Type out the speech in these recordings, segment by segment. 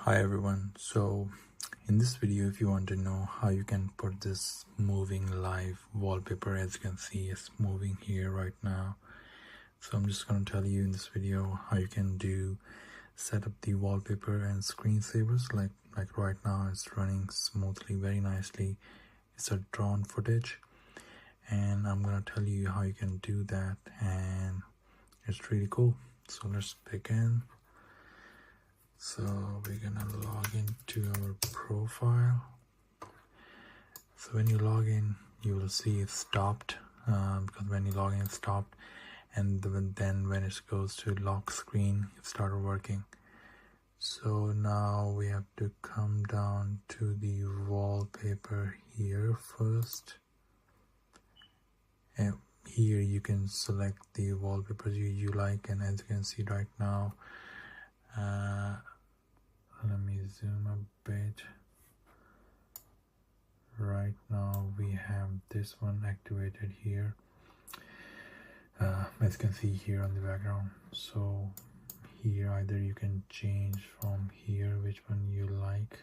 Hi everyone. So in this video, if you want to know how you can put this moving live wallpaper, as you can see it's moving here right now. So I'm just going to tell you in this video how you can set up the wallpaper and screensavers. Like right now it's running smoothly, very nicely. It's a drawn footage, and I'm going to tell you how you can do that, and it's really cool. So let's begin. So we're gonna log into our profile. So when you log in, you will see it's stopped, because when you log in it's stopped, and then when it goes to lock screen, it started working. So now we have to come down to the wallpaper here first, and here you can select the wallpapers you like, and as you can see right now, let me zoom a bit. Right now we have this one activated here, as you can see here on the background. So here either you can change from here which one you like.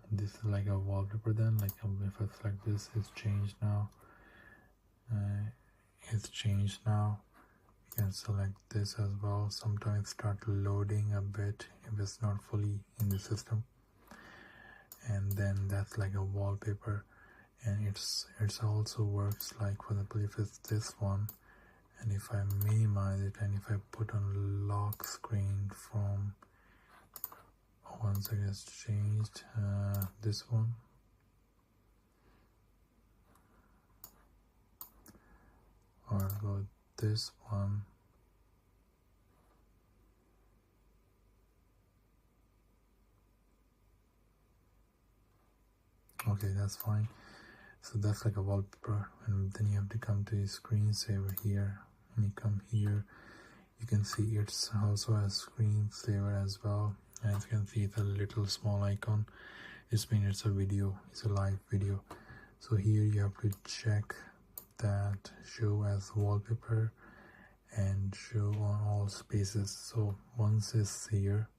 This is like a wallpaper, then like if I select this, it's changed now. You can select this as well. Sometimes start loading a bit if it's not fully in the system, and then that's like a wallpaper. And it's also works like, for example, if it's this one, and if I minimize it and if I put on lock screen from, once it gets changed, this one, or I'll go this one. Okay, that's fine. So that's like a wallpaper, and then you have to come to the screensaver here, and you come here, you can see it's also a screensaver as well. And as you can see, it's a little small icon. It means it's a video, it's a live video. So here you have to check that show as wallpaper and show on all spaces. So once it's here,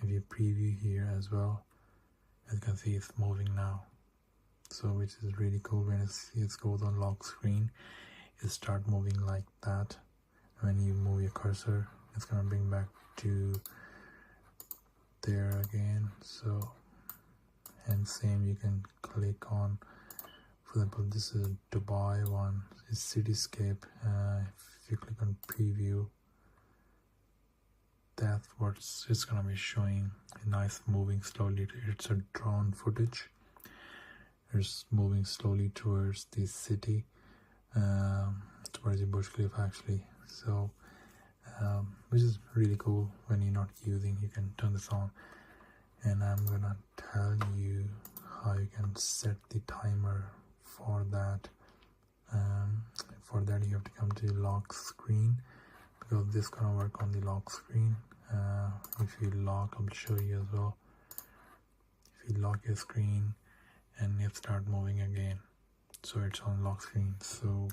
if you preview here as well, as you can see, it's moving now. So which is really cool. When it goes on lock screen, it start moving like that. When you move your cursor, it's gonna bring back to there again. So, and same, you can click on, for example, this is Dubai one, it's cityscape. If you click on preview, that's what it's gonna be showing. Nice, moving slowly. It's a drawn footage. It's moving slowly towards the city, towards the Burj Khalifa actually. So which is really cool. When you're not using, you can turn this on, and I'm gonna tell you how you can set the timer for that. For that you have to come to the lock screen, because this is gonna work on the lock screen. If you lock, I'll show you as well. If you lock your screen and it start moving again, so it's on lock screen. So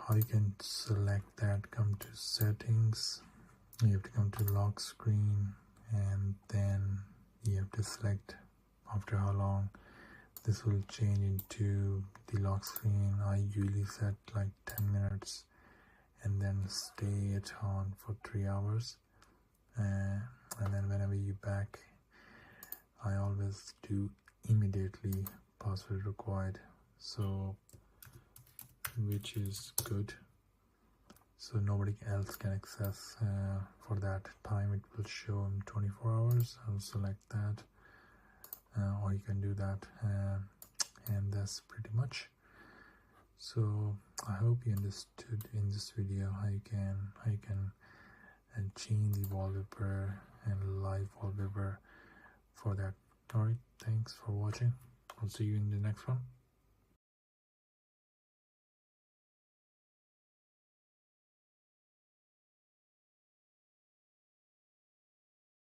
how you can select that, come to settings, you have to come to lock screen, and then you have to select after how long this will change into the lock screen. I usually set like 10 minutes and then stay it on for 3 hours, and then whenever you back, I always do immediately password required, so which is good, so nobody else can access for that time. It will show in 24 hours. I'll select that, or you can do that, and that's pretty much. So I hope you understood in this video how you can change the wallpaper and live wallpaper for that. Alright, thanks for watching. I'll see you in the next one.